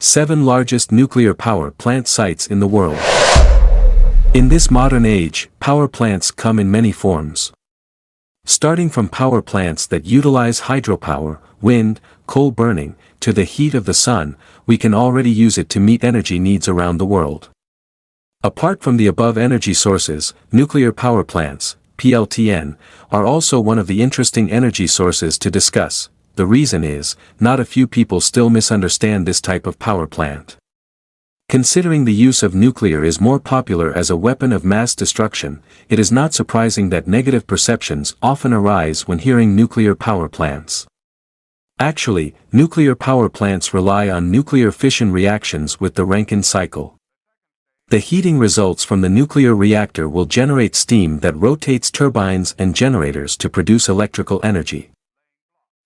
7 largest nuclear power plant sites in the world. In this modern age, power plants come in many forms. Starting from power plants that utilize hydropower, wind, coal burning, to the heat of the sun, we can already use it to meet energy needs around the world. Apart from the above energy sources, nuclear power plants, PLTN, are also one of the interesting energy sources to discuss. The reason is, not a few people still misunderstand this type of power plant. Considering the use of nuclear is more popular as a weapon of mass destruction, it is not surprising that negative perceptions often arise when hearing nuclear power plants. Actually, nuclear power plants rely on nuclear fission reactions with the Rankine cycle. The heating results from the nuclear reactor will generate steam that rotates turbines and generators to produce electrical energy.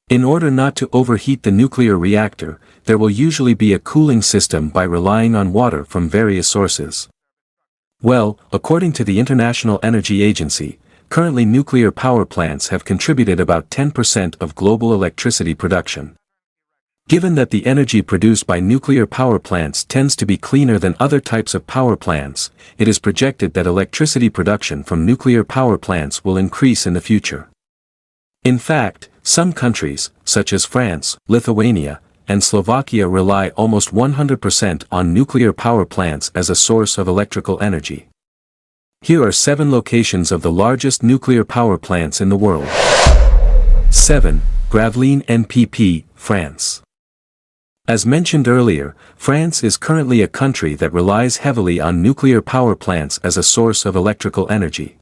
In order not to overheat the nuclear reactor, there will usually be a cooling system by relying on water from various sources. Well, according to the International Energy Agency, currently nuclear power plants have contributed about 10% of global electricity production. Given that the energy produced by nuclear power plants tends to be cleaner than other types of power plants, it is projected that electricity production from nuclear power plants will increase in the future. In fact, some countries, such as France, Lithuania, and Slovakia rely almost 100% on nuclear power plants as a source of electrical energy. Here are 7 locations of the largest nuclear power plants in the world. 7. Gravelines NPP, France. As mentioned earlier, France is currently a country that relies heavily on nuclear power plants as a source of electrical energy.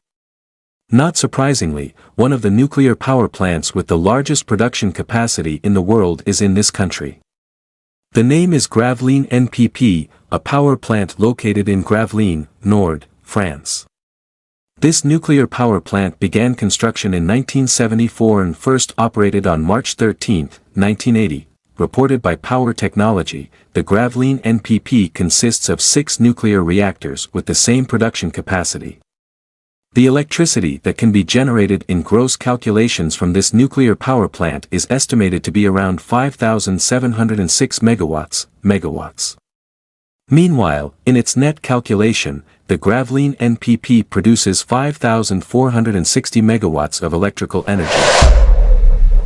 Not surprisingly, one of the nuclear power plants with the largest production capacity in the world is in this country. The name is Gravelines NPP, a power plant located in Gravelines, Nord, France. This nuclear power plant began construction in 1974 and first operated on March 13, 1980. Reported by Power Technology, the Gravelines NPP consists of 6 nuclear reactors with the same production capacity. The electricity that can be generated in gross calculations from this nuclear power plant is estimated to be around 5,706 megawatts. Meanwhile, in its net calculation, the Gravelines NPP produces 5,460 megawatts of electrical energy.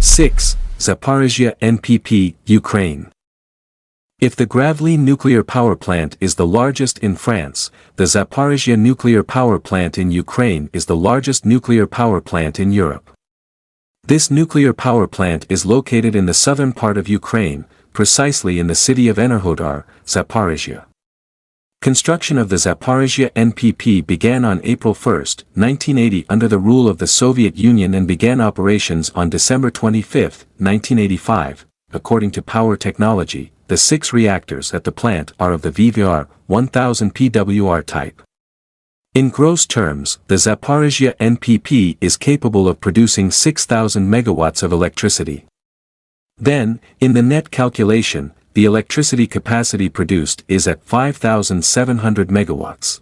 6. Zaporizhzhia NPP, Ukraine. If the Gravelines nuclear power plant is the largest in France, the Zaporizhzhia nuclear power plant in Ukraine is the largest nuclear power plant in Europe. This nuclear power plant is located in the southern part of Ukraine, precisely in the city of Enerhodar, Zaporizhzhia. Construction of the Zaporizhzhia NPP began on April 1, 1980 under the rule of the Soviet Union and began operations on December 25, 1985. According to Power Technology, the 6 reactors at the plant are of the VVR 1000 PWR type. In gross terms, the Zaporizhzhia NPP is capable of producing 6,000 megawatts of electricity. Then, in the net calculation, the electricity capacity produced is at 5,700 megawatts.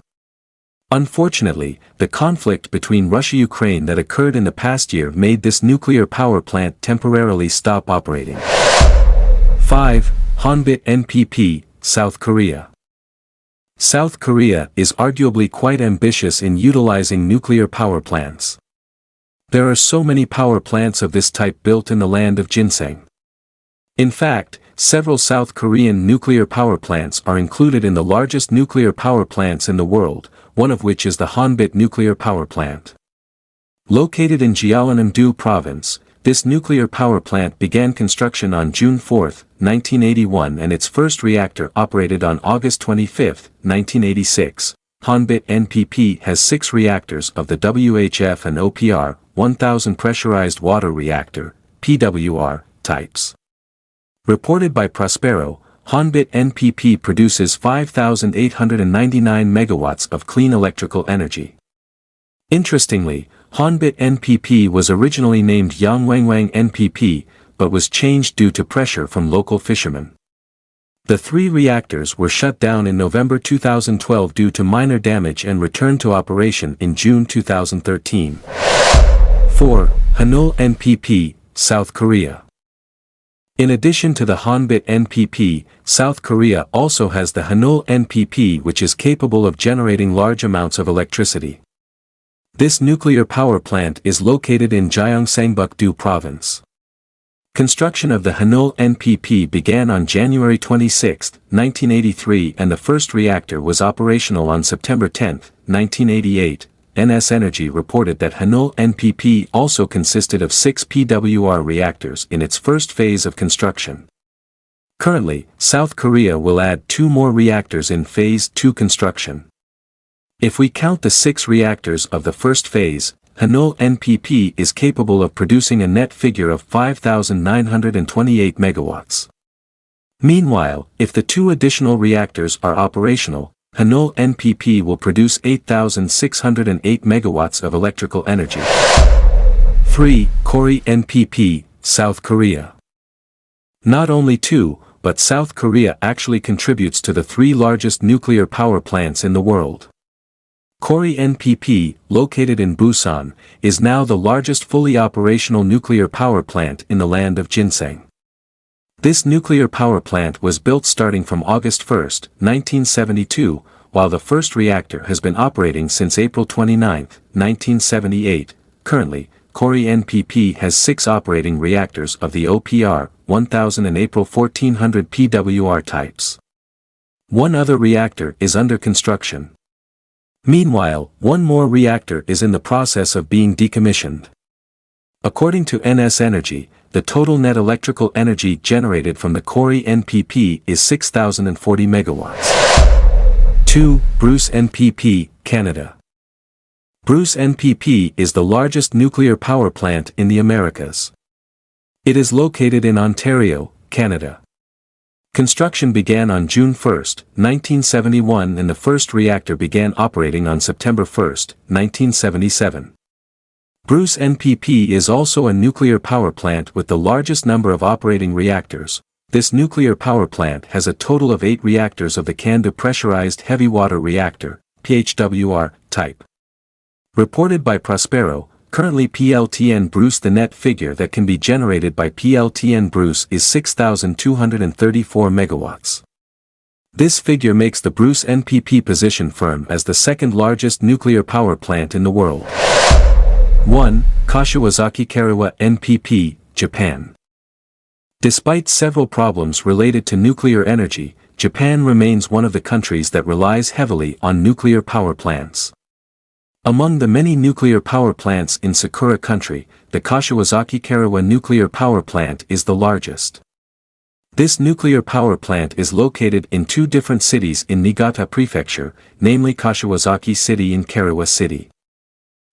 Unfortunately, the conflict between Russia-Ukraine that occurred in the past year made this nuclear power plant temporarily stop operating. 5. Hanbit NPP, South Korea. South Korea is arguably quite ambitious in utilizing nuclear power plants. There are so many power plants of this type built in the land of ginseng. In fact, several South Korean nuclear power plants are included in the largest nuclear power plants in the world, one of which is the Hanbit nuclear power plant. Located in Jeollanam-do Province, this nuclear power plant began construction on June 4, 1981 and its first reactor operated on August 25, 1986. Hanbit NPP has 6 reactors of the WHF and OPR 1000 pressurized water reactor, PWR, types. Reported by Prospero, Hanbit NPP produces 5,899 megawatts of clean electrical energy. Interestingly, Hanbit NPP was originally named Yangwangwang NPP, but was changed due to pressure from local fishermen. The 3 reactors were shut down in November 2012 due to minor damage and returned to operation in June 2013. 4. Hanul NPP, South Korea. In addition to the Hanbit NPP, South Korea also has the Hanul NPP, which is capable of generating large amounts of electricity. This nuclear power plant is located in Gyeongsangbuk-do Province. Construction of the Hanul NPP began on January 26, 1983, and the first reactor was operational on September 10, 1988. NS Energy reported that Hanul NPP also consisted of 6 PWR reactors in its first phase of construction. Currently, South Korea will add 2 more reactors in Phase 2 construction. If we count the 6 reactors of the first phase, Hanul NPP is capable of producing a net figure of 5,928 megawatts. Meanwhile, if the 2 additional reactors are operational, Hanul NPP will produce 8,608 megawatts of electrical energy. 3. Kori NPP, South Korea. Not only 2, but South Korea actually contributes to the 3 largest nuclear power plants in the world. Kori NPP, located in Busan, is now the largest fully operational nuclear power plant in the land of ginseng. This nuclear power plant was built starting from August 1, 1972, while the first reactor has been operating since April 29, 1978. Currently, Kori NPP has 6 operating reactors of the OPR 1000 and April 1400 PWR types. 1 other reactor is under construction. Meanwhile, 1 more reactor is in the process of being decommissioned. According to NS Energy, the total net electrical energy generated from the Kori NPP is 6,040 megawatts. 2. Bruce NPP, Canada. Bruce NPP is the largest nuclear power plant in the Americas. It is located in Ontario, Canada. Construction began on June 1, 1971, and the first reactor began operating on September 1, 1977. Bruce NPP is also a nuclear power plant with the largest number of operating reactors. This nuclear power plant has a total of 8 reactors of the Candu pressurized heavy water reactor, PHWR, type. Reported by Prospero, currently PLTN Bruce, the net figure that can be generated by PLTN Bruce is 6,234 megawatts. This figure makes the Bruce NPP position firm as the 2nd largest nuclear power plant in the world. 1. Kashiwazaki Kariwa NPP, Japan. Despite several problems related to nuclear energy, Japan remains one of the countries that relies heavily on nuclear power plants. Among the many nuclear power plants in Sakura Country, the Kashiwazaki Kariwa nuclear power plant is the largest. This nuclear power plant is located in 2 different cities in Niigata Prefecture, namely Kashiwazaki City and Kariwa City.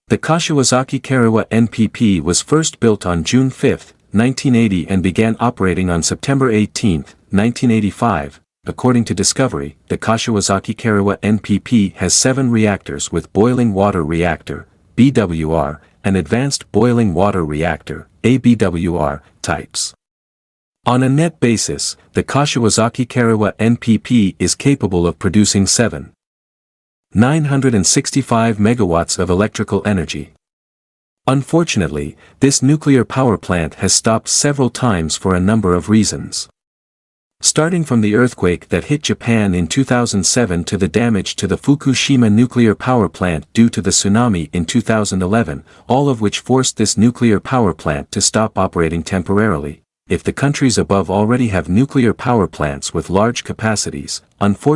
The Kashiwazaki Kariwa NPP was first built on June 5, 1980 and began operating on September 18, 1985. According to Discovery, the Kashiwazaki Kariwa NPP has 7 reactors with boiling water reactor, BWR, and advanced boiling water reactor, ABWR, types. On a net basis, the Kashiwazaki Kariwa NPP is capable of producing 7,965 megawatts of electrical energy. Unfortunately, this nuclear power plant has stopped several times for a number of reasons. Starting from the earthquake that hit Japan in 2007 to the damage to the Fukushima nuclear power plant due to the tsunami in 2011, all of which forced this nuclear power plant to stop operating temporarily. If the countries above already have nuclear power plants with large capacities, unfortunately,